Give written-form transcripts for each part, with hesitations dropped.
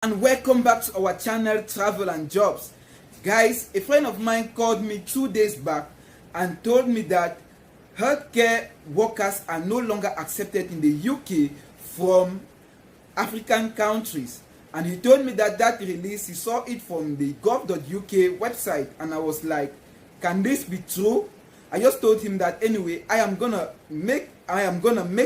And welcome back to our channel Travel and Jobs. Guys, a friend of mine called me 2 days back and told me that healthcare workers are no longer accepted in the UK from African countries. And he told me that release, he saw it from the gov.uk website, and I was like, can this be true? I just told him that anyway, I am gonna make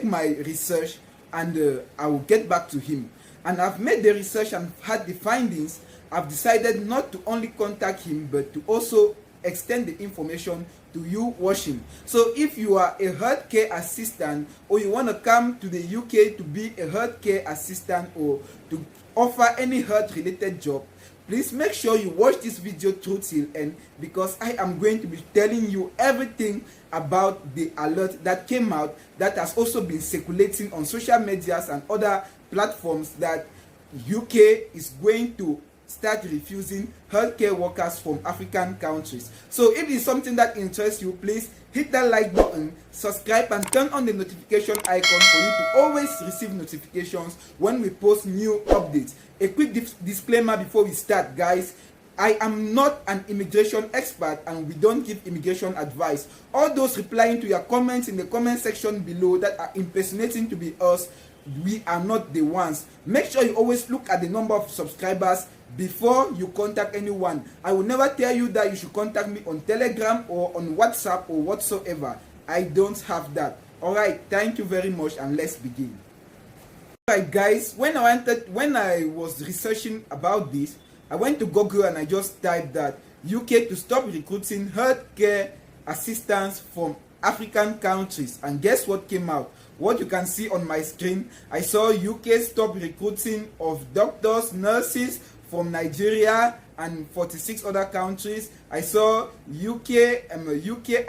my research, and I will get back to him. And I've made the research and had the findings. I've decided not to only contact him, but to also extend the information to you watching. So if you are a healthcare assistant, or you want to come to the UK to be a healthcare assistant or to offer any health related job, please make sure you watch this video through till end, because I am going to be telling you everything about the alert that came out, that has also been circulating on social medias and other platforms, that UK is going to start refusing healthcare workers from African countries. So if it's something that interests you, please hit that like button, subscribe, and turn on the notification icon for you to always receive notifications when we post new updates. A quick disclaimer before we start, guys. I am not an immigration expert, and we don't give immigration advice. All those replying to your comments in the comment section below that are impersonating to be us, we are not the ones. Make sure you always look at the number of subscribers before you contact anyone. I will never tell you that you should contact me on Telegram or on WhatsApp or whatsoever. I don't have that. Alright, thank you very much, and let's begin. Alright guys, when I was researching about this, I went to Google and I just typed that UK to stop recruiting healthcare assistants from African countries, and guess what came out? What you can see on my screen, I saw UK stop recruiting of doctors, nurses from Nigeria and 46 other countries. I saw UK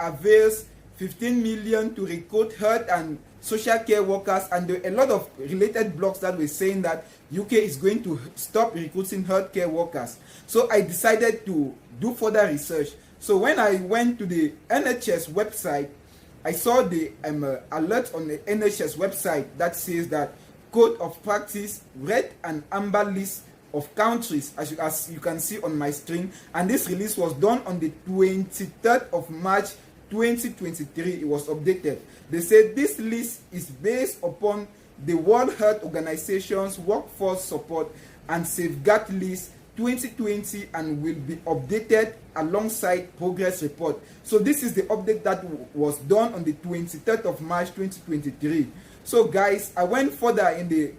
avails 15 million to recruit health and social care workers, and there were a lot of related blogs that were saying that UK is going to stop recruiting healthcare workers. So I decided to do further research. So when I went to the NHS website, I saw the alert on the NHS website that says that Code of Practice, red and amber list of countries, as you can see on my screen, and this release was done on the 23rd of March 2023. It was updated. They said this list is based upon the World Health Organization's Workforce Support and Safeguard List 2020 and will be updated alongside progress report. So this is the update that was done on the 23rd of March 2023. So guys, I went further in the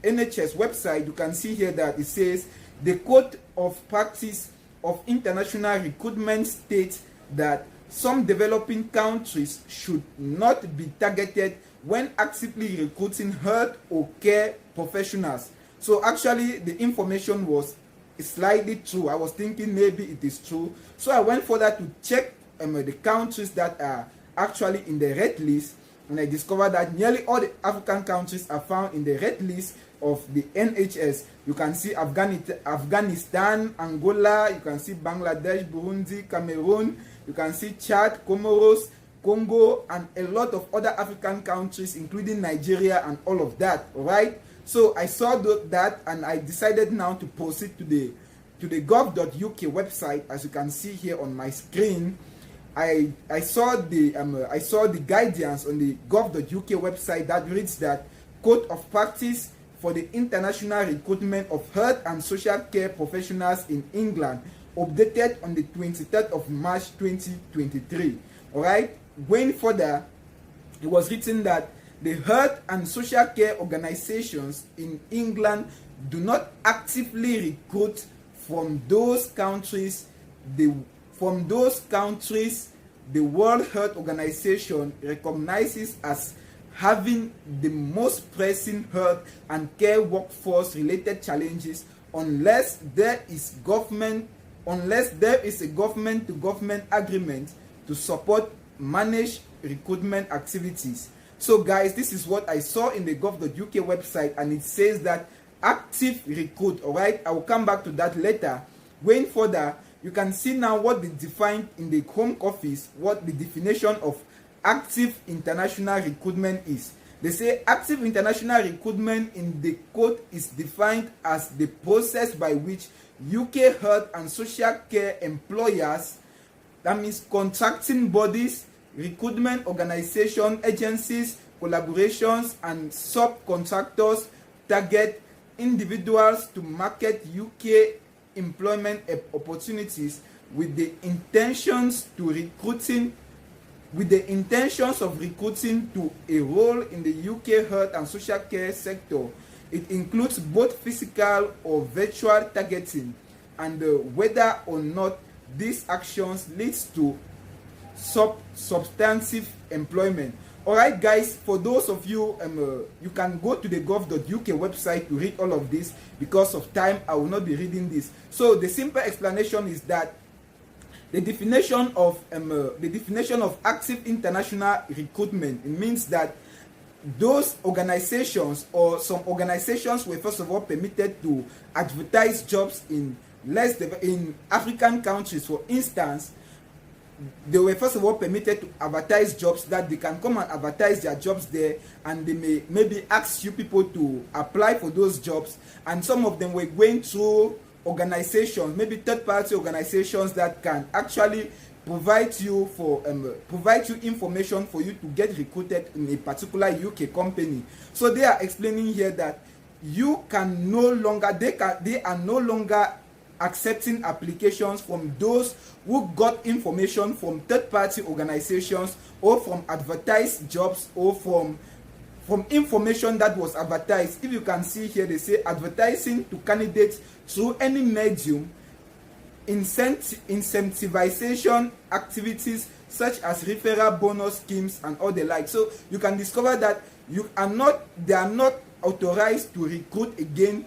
NHS website. You can see here that it says the Code of Practice of International Recruitment states that some developing countries should not be targeted when actively recruiting health or care professionals. So actually the information was slightly true. I was thinking maybe it is true. So I went further to check the countries that are actually in the red list, and I discovered that nearly all the African countries are found in the red list of the NHS. You can see Afghanistan, Angola, you can see Bangladesh, Burundi, Cameroon, you can see Chad, Comoros, Congo, and a lot of other African countries, including Nigeria and all of that. All right. So I saw that, and I decided now to proceed to the gov.uk website. As you can see here on my screen, I saw the guidance on the gov.uk website that reads that Code of Practice for the International Recruitment of Health and Social Care Professionals in England, updated on the 23rd of March 2023. All right. Going further, it was written that the health and social care organizations in England do not actively recruit from those countries. The World Health Organization recognizes as having the most pressing health and care workforce related challenges unless there is a government to government agreement to support manage recruitment activities. So guys, this is what I saw in the gov.uk website, and it says that active recruit. All right, I will come back to that later. Going further, you can see now what they defined in the Home Office, what the definition of active international recruitment is. They say active international recruitment in the code is defined as the process by which UK health and social care employers, that means contracting bodies, recruitment organization, agencies, collaborations, and subcontractors target individuals to market UK employment opportunities with the intentions of recruiting to a role in the UK health and social care sector. It includes both physical or virtual targeting, and whether or not these actions leads to substantive employment. Alright guys, for those of you, you can go to the gov.uk website to read all of this. Because of time, I will not be reading this. So the simple explanation is that the definition of active international recruitment, it means that those organizations, or some organizations, were first of all permitted to advertise jobs in African countries. For instance, they were first of all permitted to advertise jobs, that they can come and advertise their jobs there, and they may maybe ask you people to apply for those jobs. And some of them were going through organizations, maybe third-party organizations, that can actually provide you information for you to get recruited in a particular UK company. So they are explaining here that you can no longer, they are no longer accepting applications from those who got information from third-party organizations, or from advertised jobs, or from information that was advertised. If you can see here, they say advertising to candidates through any medium, incentivization activities such as referral bonus schemes and all the like. So you can discover that they are not authorized to recruit again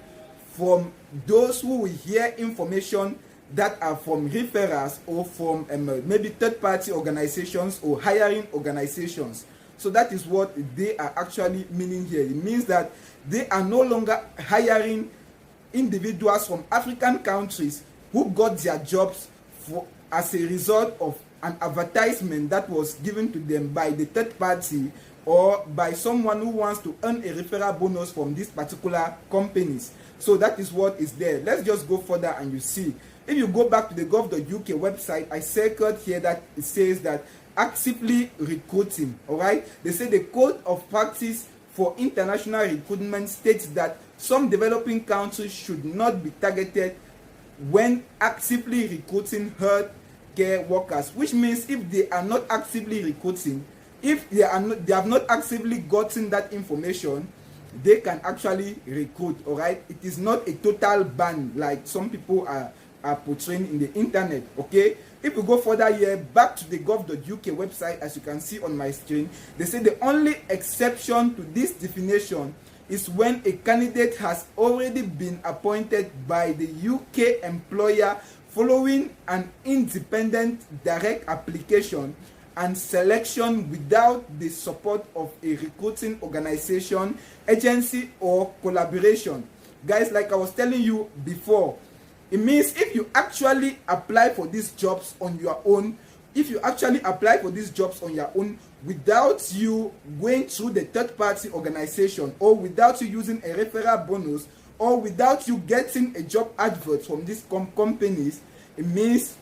from those who will hear information that are from referrals, or from maybe third-party organizations or hiring organizations. So that is what they are actually meaning here. It means that they are no longer hiring individuals from African countries who got their jobs as a result of an advertisement that was given to them by the third party, or by someone who wants to earn a referral bonus from these particular companies. So that is what is there. Let's just go further and you see. If you go back to the gov.uk website, I circled here that it says that actively recruiting. Alright, they say the code of practice for international recruitment states that some developing countries should not be targeted when actively recruiting health care workers, which means if they are not actively recruiting, if they have not actively gotten that information, they can actually recruit. Alright, it is not a total ban like some people are portraying in the internet. Okay, if we go further here, back to the gov.uk website, as you can see on my screen, they say the only exception to this definition is when a candidate has already been appointed by the UK employer following an independent direct application and selection without the support of a recruiting organization, agency, or collaboration. Guys, like I was telling you before, it means if you actually apply for these jobs on your own, without you going through the third-party organization, or without you using a referral bonus, or without you getting a job advert from these companies, it means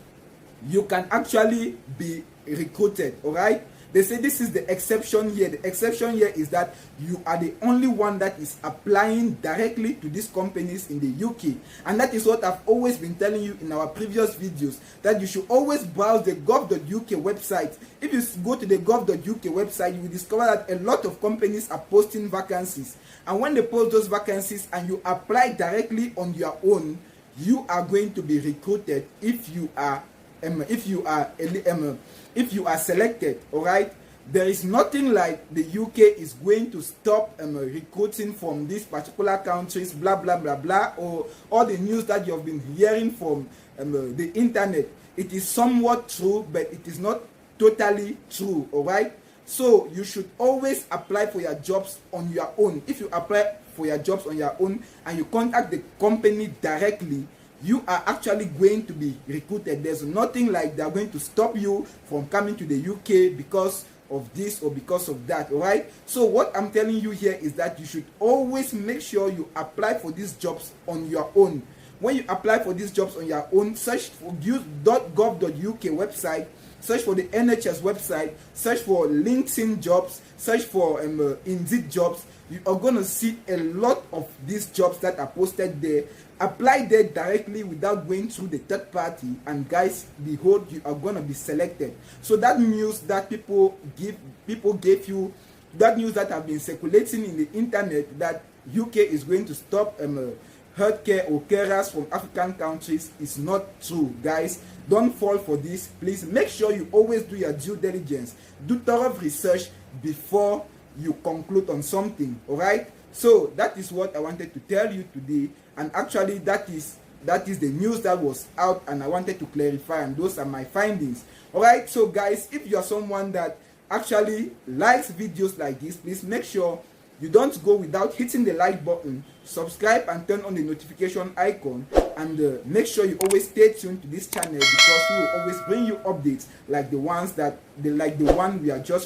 you can actually be recruited. All right, they say this is the exception here. The exception here is that you are the only one that is applying directly to these companies in the UK. And that is what I've always been telling you in our previous videos, that you should always browse the gov.uk website. If you go to the gov.uk website, you will discover that a lot of companies are posting vacancies, and when they post those vacancies and you apply directly on your own, you are going to be recruited if you are selected. All right, there is nothing like the UK is going to stop recruiting from these particular countries, blah blah blah blah, or all the news that you have been hearing from the internet. It is somewhat true, but it is not totally true. All right, so you should always apply for your jobs on your own. If you apply for your jobs on your own and you contact the company directly, you are actually going to be recruited. There's nothing like they're going to stop you from coming to the UK because of this or because of that. All right, so what I'm telling you here is that you should always make sure you apply for these jobs on your own. When you apply for these jobs on your own, search for use .gov.uk website, search for the NHS website, search for LinkedIn jobs, search for Indeed jobs. You are going to see a lot of these jobs that are posted there. Apply there directly without going through the third party, and guys, behold, you are going to be selected. So that news that people gave you, that news that have been circulating in the internet, that UK is going to stop healthcare or carers from African countries, is not true. Guys, don't fall for this. Please make sure you always do your due diligence, do thorough research before you conclude on something. All right, so that is what I wanted to tell you today, and actually that is the news that was out, and I wanted to clarify, and those are my findings. All right, so guys, if you are someone that actually likes videos like this, please make sure you don't go without hitting the like button, subscribe and turn on the notification icon, and make sure you always stay tuned to this channel, because we will always bring you updates like the one we are just